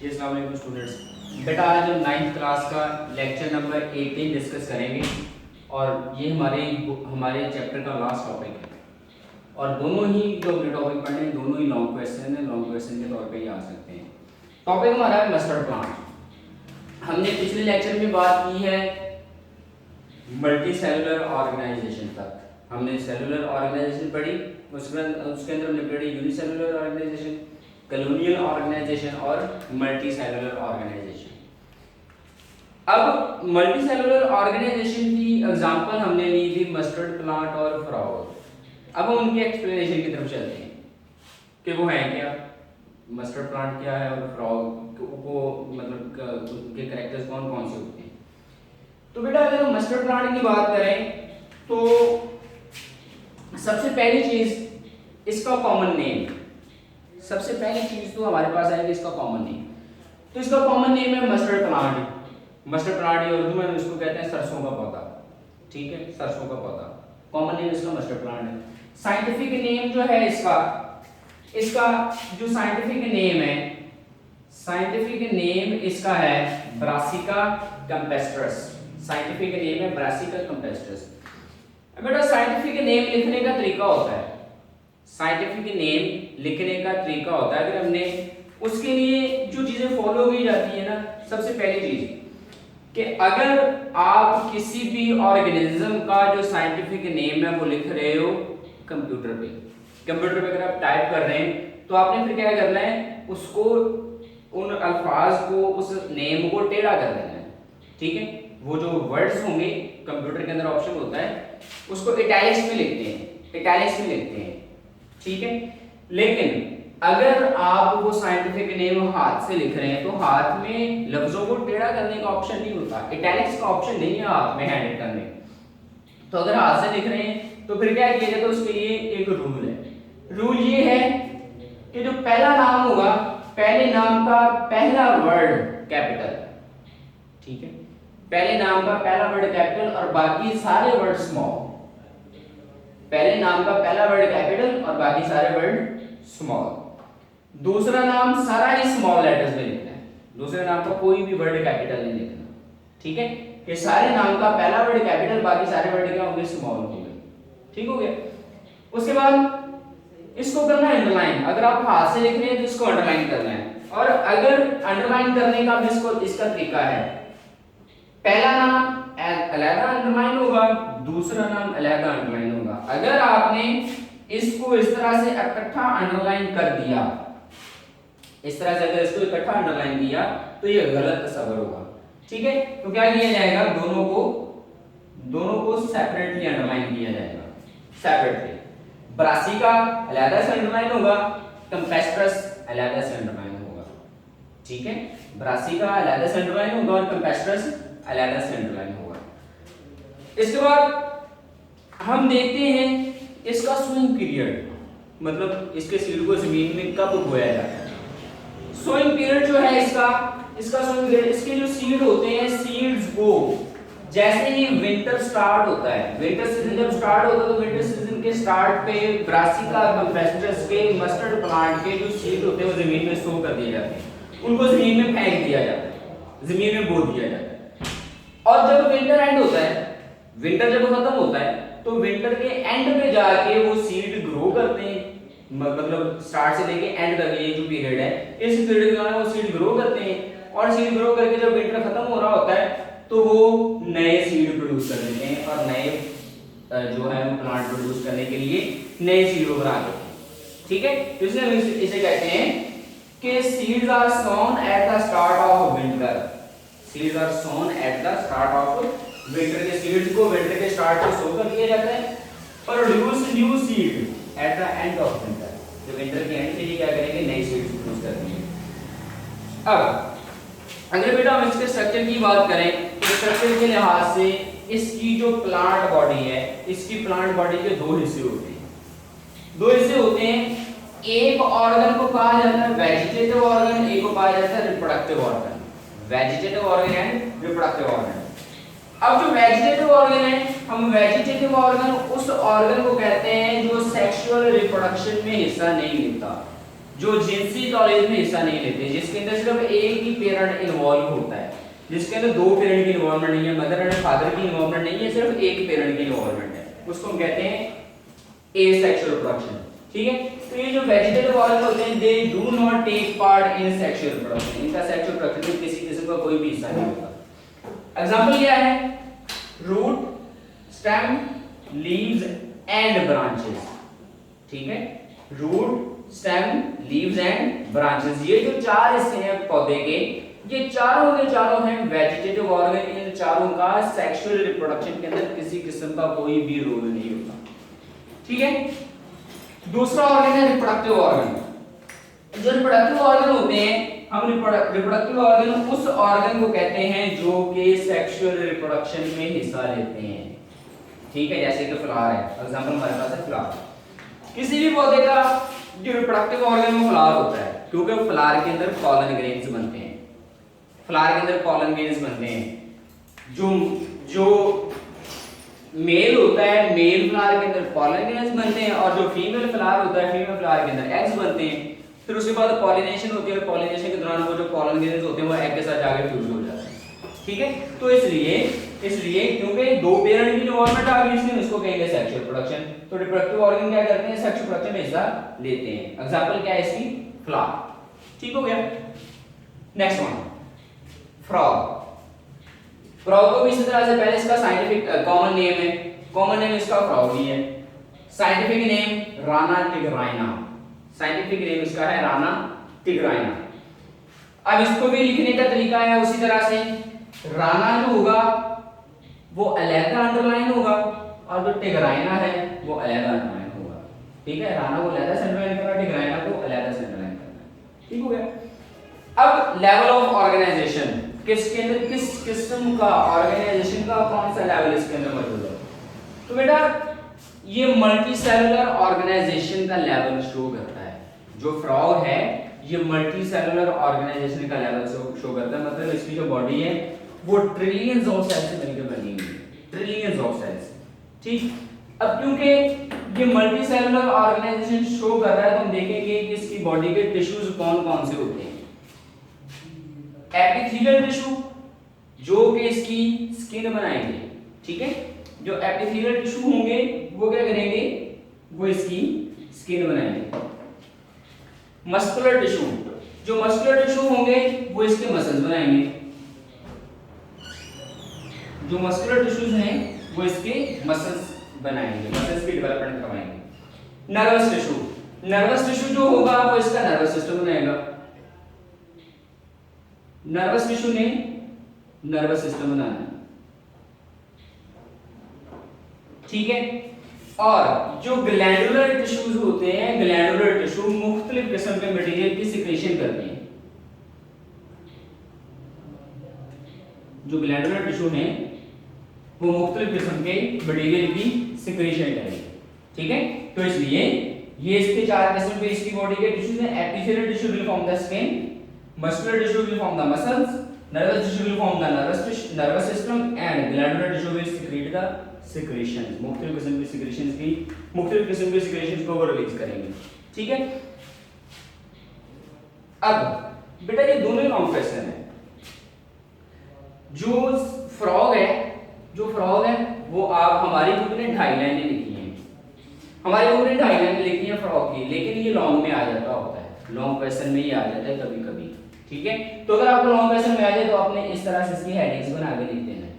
जी अस्सलाम वालेकुम स्टूडेंट्स। बेटा आज हम 9th क्लास का लेक्चर नंबर 18 डिस्कस करेंगे और ये हमारे चैप्टर का लास्ट टॉपिक है और दोनों ही जो हमने टॉपिक पढ़े हैं दोनों ही लॉन्ग क्वेश्चन है। लॉन्ग क्वेश्चन के तौर पे ही आ सकते हैं। टॉपिक हमारा है मस्टर्ड प्लांट। हमने पिछले लेक्चर में बात की है मल्टी सेलुलर ऑर्गेनाइजेशन तक। हमने सेलुलर ऑर्गेनाइजेशन पढ़ी, उसके अंदर हमने पढ़ी यूनिसेलुलर ऑर्गेनाइजेशन, कॉलोनियल ऑर्गेनाइजेशन और मल्टी सेलुलर ऑर्गेनाइजेशन। अब मल्टी सेलुलर ऑर्गेनाइजेशन की एग्जांपल हमने ली थी मस्टर्ड प्लांट और फ्रॉग। अब हम उनकी एक्सप्लेनेशन की तरफ चलते हैं कि वो है क्या, मस्टर्ड प्लांट क्या है और फ्रॉग को मतलब उनके कैरेक्टर्स कौन कौन से होते हैं। तो बेटा अगर हम मस्टर्ड प्लांट की बात करें तो सबसे पहली चीज इसका कॉमन नेम। सबसे पहली चीज तो हमारे पास आएगी इसका कॉमन नेम। तो इसका कॉमन नेम है मस्टर्ड प्लांट। मस्टर्ड प्लांट ये उर्दू में इसको कहते हैं सरसों का पौधा। ठीक है, सरसों का पौधा कॉमन नेम इसका मस्टर्ड प्लांट है। साइंटिफिक नेम जो है इसका जो साइंटिफिक नेम है, साइंटिफिक नेम इसका है ब्रासिका कैम्पेस्ट्रस। साइंटिफिक नेम है ब्रासिका कैम्पेस्ट्रस। बेटा साइंटिफिक नेम लिखने का तरीका होता है, साइंटिफिक नेम लिखने का तरीका होता है। अगर हमने उसके लिए जो चीजें फॉलो की जाती है ना, सबसे पहली चीज कि अगर आप किसी भी ऑर्गेनिज्म का जो साइंटिफिक नेम है वो लिख रहे हो कंप्यूटर पे अगर आप टाइप कर रहे हैं तो आपने फिर क्या करना है, उसको उन अल्फाज को उस नेम को टेढ़ा कर देना है। ठीक है, वो जो वर्ड्स होंगे कंप्यूटर के अंदर ऑप्शन होता है उसको इटैलिक्स में लिखते हैं। ठीक है, लेकिन अगर आप वो साइंटिफिक नेम हाथ से लिख रहे हैं तो हाथ में लफ्जों को टेढ़ा करने का ऑप्शन नहीं होता, इटैलिक्स का ऑप्शन नहीं है हाथ में हैंड करने। तो अगर हाथ से लिख रहे हैं तो फिर क्या किया जाता है, उसके लिए एक रूल है। रूल ये है कि जो पहला नाम होगा, पहले नाम का पहला वर्ड कैपिटल। ठीक है, पहले नाम का पहला वर्ड कैपिटल और बाकी सारे वर्ड स्मॉल। पहले नाम का पहला वर्ड कैपिटल और बाकी सारे वर्ड स्मॉल। दूसरा नाम सारा ही स्मॉल लेटर्स में लिखना है, दूसरे नाम का कोई भी वर्ड कैपिटल नहीं लिखना। ठीक है, ये सारे नाम का पहला वर्ड कैपिटल, बाकी सारे वर्ड क्या होंगे, स्मॉल होंगे। ठीक हो गया। उसके बाद इसको करना है अंडरलाइन। अगर आप हाथ से लिख रहे हैं तो इसको अंडरलाइन करना है, और अगर अंडरलाइन करने का भी इसका तरीका है, पहला नाम अलग अंडरलाइन होगा, दूसरा नाम अलग अंडरलाइन होगा। अगर आपने इसको इस तरह से इकट्ठा अंडरलाइन कर दिया, इस तरह से अगर इसको इकट्ठा अंडरलाइन किया तो ये गलत तस्वर होगा। ठीक है, तो क्या किया जाएगा, दोनों को सेपरेटली अंडरलाइन किया जाएगा, सेपरेटली। ब्रासिका अलग से अंडरलाइन होगा, कैम्पेस्ट्रस अलग से अंडरलाइन होगा। ठीक है, ब्रासिका अलग से अंडरलाइन होगा और कैम्पेस्ट्रस अलग से अंडरलाइन होगा। इसके बाद हम देखते हैं इसका स्विंग पीरियड, मतलब इसके सीड को जमीन में कब बोया जाता है। स्विंग पीरियड जो है इसका स्विंग पीरियड, इसके जो सीड होते हैं, सीड्स को जैसे ही विंटर स्टार्ट होता है, विंटर सीजन जब स्टार्ट होता है तो विंटर सीजन के स्टार्ट पे ब्रासिका कैम्पेस्ट्रस के मस्टर्ड प्लांट के जो सीड होते हैं वो जमीन में स्टोर कर दिए जाते हैं, उनको जमीन में फेंक दिया जाता है, जमीन में बो दिया जाता है। और जब विंटर एंड होता है, विंटर जब खत्म होता है तो विंटर के एंड पे जाके वो सीड ग्रो करते हैं, मतलब स्टार्ट से लेके एंड तक ये जो पीरियड है, इस पीरियड के दौरान वो सीड ग्रो करते हैं, और सीड ग्रो करके जब विंटर खत्म हो रहा होता है तो वो नए सीड प्रोड्यूस कर देते हैं, और नए जो है वो प्लांट प्रोड्यूस करने के लिए नए सीड उभर आते हैं। ठीक है, तो इसलिए हम इसे कहते हैं कि seeds are sown at the start of winter. Seeds are sown at the start of winter. के सीड्स को विंटर के स्टार्ट में सो कर दिया जाता है, और produce new seed at the end of winter. जो विंटर के एंड पे ये क्या करेंगे, नई सीड्स प्रोड्यूस करेंगे। अब अगर बेटा हम इसके स्ट्रक्चर की बात करें तो स्ट्रक्चर के लिहाज से इसकी जो प्लांट बॉडी है, इसकी प्लांट बॉडी के दो हिस्से होते हैं। एक ऑर्गन को कहा जाता है वेजिटेटिव ऑर्गन, एक को कहा जाता है reproductive organ. Vegetative organ and reproductive organ. अब जो वेजिटेटिव ऑर्गन है, हम वेजिटेटिव ऑर्गन उस ऑर्गन को कहते हैं जो सेक्सुअल रिप्रोडक्शन में हिस्सा नहीं लेता, जो जिनसी कॉलेज में हिस्सा नहीं लेते, जिसके अंदर सिर्फ एक ही पेरेंट इन्वॉल्व होता है, जिसके अंदर दो पेरेंट की इन्वॉल्वमेंट नहीं है, मदर एंड फादर की इन्वॉल्वमेंट नहीं है, सिर्फ एक पेरेंट की इन्वॉल्वमेंट है, उसको हम कहते हैं एसेक्सुअल रिप्रोडक्शन। ठीक है, तो ये जो वेजिटेटिव ऑर्गन होते हैं they do not take part in sexual reproduction, इनका सेक्सुअल रिप्रोडक्शन में किसी किस्म का कोई भी हिस्सा नहीं होता। एग्जांपल क्या है? Root, stem, leaves and branches. ठीक है, root, stem, leaves and branches, ये जो चार हिस्से हैं पौधे के, ये चारों के चारों हैं वेजिटेटिव ऑर्गन। इन चारों का सेक्सुअल रिप्रोडक्शन के अंदर किसी किस्म का कोई भी रोल नहीं होता। ठीक है, दूसरा ऑर्गन है रिप्रोडक्टिव ऑर्गन। जो रिप्रोडक्टिव ऑर्गन होते हैं, हम रिप्रोडक्टिव ऑर्गन उस ऑर्गन को कहते हैं जो कि सेक्सुअल रिप्रोडक्शन में हिस्सा लेते हैं। ठीक है, जैसे कि फ्लावर है, एग्जांपल हमारे पास है फ्लावर। किसी भी पौधे का जो रिप्रोडक्टिव ऑर्गन वो फ्लावर होता है, क्योंकि फ्लावर के अंदर पॉलन ग्रेन्स बनते हैं, फ्लावर के अंदर पॉलन ग्रेन्स बनते हैं। जो मेल होता है, मेल फ्लावर के अंदर पॉलन ग्रेन्स बनते हैं, और जो फीमेल फ्लावर होता है, फीमेल फ्लावर के अंदर एग्स बनते हैं। फिर उसके बाद पॉलिनेशन होती है, और पॉलिनेशन के दौरान वो जो पॉलन ग्रेन्स होते हैं वो एग के साथ जाके फ्यूज हो जाते हैं। ठीक है, तो इसलिए क्योंकि दो पेरेंट की इन्वॉल्वमेंट आ गई, इसलिए इसको कहेंगे सेक्सुअल प्रोडक्शन। तो रिप्रोडक्टिव ऑर्गन क्या करते हैं? सेक्सुअल प्रोडक्शन में हिस्सा लेते हैं। एग्जांपल क्या है इसकी? फ्लावर। ठीक हो गया। Next one, frog. फ्रॉग को भी इसी तरह से, पहले इसका साइंटिफिक कॉमन नेम है, कॉमन नेम इसका फ्रॉग ही है। Scientific name Rana tigrina, scientific name इसका है राना टिग्राइना। अब इसको भी लिखने का तरीका है उसी तरह से, राना जो होगा वो अलग अंडरलाइन होगा, और जो टिग्राइना है वो अलग अंडरलाइन होगा। ठीक है, राना को अलग से अंडरलाइन करना, टिग्राइना को अलग से अंडरलाइन करना। ठीक हो गया। अब लेवल ऑफ ऑर्गेनाइजेशन, किसके अंदर किस किस्म का ऑर्गेनाइजेशन का कौन सा लेवल इसके अंदर मौजूद है? तो बेटा ये मल्टी सेलुलर ऑर्गेनाइजेशन का लेवल शो करता है। जो फ्रॉग है ये मल्टी सेलुलर ऑर्गेनाइजेशन का लेवल शो करता है, मतलब इसकी जो बॉडी है वो ट्रिलियंस ऑफ सेल्स से मिलकर बनी हुई है, ट्रिलियंस ऑफ सेल्स। ठीक, अब क्योंकि ये मल्टी सेलुलर ऑर्गेनाइजेशन शो कर रहा है, तो हम देखेंगे कि इसकी बॉडी के टिश्यूज कौन कौन से होते हैं। एपिथेलियल टिश्यू जो कि इसकी स्किन बनाएंगे। ठीक है, जो एपिथेलियल टिश्यू होंगे वो क्या करेंगे? वो इसकी स्किन बनाएंगे। मस्कुलर टिश्यू, जो मस्कुलर टिश्यू होंगे वो इसके मसल्स बनाएंगे। जो मस्कुलर टिश्यूज हैं वो इसके मसल्स बनाएंगे, मसल्स की डेवलपमेंट करवाएंगे। नर्वस टिश्यू, नर्वस टिश्यू जो होगा वो इसका नर्वस सिस्टम बनाएगा। नर्वस टिश्यू ने नर्वस सिस्टम बनाना है। ठीक है, और जो ग्लैंडुलर टिश्यूज होते हैं, ग्लैंडुलर टिश्यू मुख्तलिफ किस्म के मटेरियल की सिक्रेशन करते हैं। जो ग्लैंडुलर टिश्यू हैं वो मुख्तलिफ किस्म के मटेरियल की सिक्रेशन करेंगे। ठीक है, तो इसलिए ये इसके चार किस्म के इसकी बॉडी के टिश्यूज हैं। Epithelial tissue will form the skin, muscular tissue will form the muscles, nervous tissue will form the nervous system, and glandular tissue will secrete the secretions, मुख्तलिफ किस्म की secretions की मुख्तलिफ किस्म की secretions को वो रिलीज करेंगे। ठीक है, अब बेटा ये दोनों लॉन्ग क्वेश्चन है। जो फ्रॉग है वो आप हमारी बुक ने 2.5 लाइनें लिखी हैं, हमारी बुक ने 2.5 लाइनें लिखी हैं फ्रॉग की, लेकिन ये लॉन्ग में आ जाता होता है, लॉन्ग क्वेश्चन में ही आ जाता है कभी कभी। ठीक है, तो अगर आपको लॉन्ग क्वेश्चन में आ जाए तो आपने इस तरह से इसकी हेडिंग्स बना के लिख देना है।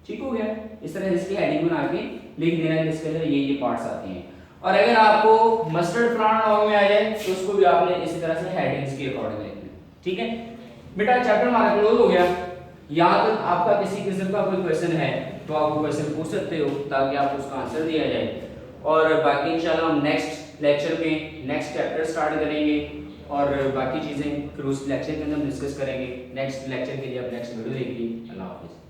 ठीक हो गया, इस तरह से इसकी हेडिंग बना के लिख देना है, इसके अंदर ये पार्ट्स आते हैं। और अगर आपको मस्टर्ड प्लांट लॉन्ग में आ जाए तो उसको भी आपने इसी तरह से हेडिंग्स के अकॉर्डिंग लिखना है। ठीक है बेटा, चैप्टर हमारा क्लोज हो गया। यहाँ तक आपका किसी किस्म का कोई क्वेश्चन है तो आप वो क्वेश्चन पूछ सकते हो ताकि आपको उसका आंसर दिया जाए, और बाकी इंशाल्लाह हम नेक्स्ट लेक्चर में नेक्स्ट चैप्टर स्टार्ट करेंगे और बाकी चीज़ें फिर उस लेक्चर के अंदर हम डिस्कस करेंगे। नेक्स्ट लेक्चर के लिए आप नेक्स्ट वीडियो देखिए। अल्लाह हाफिज़।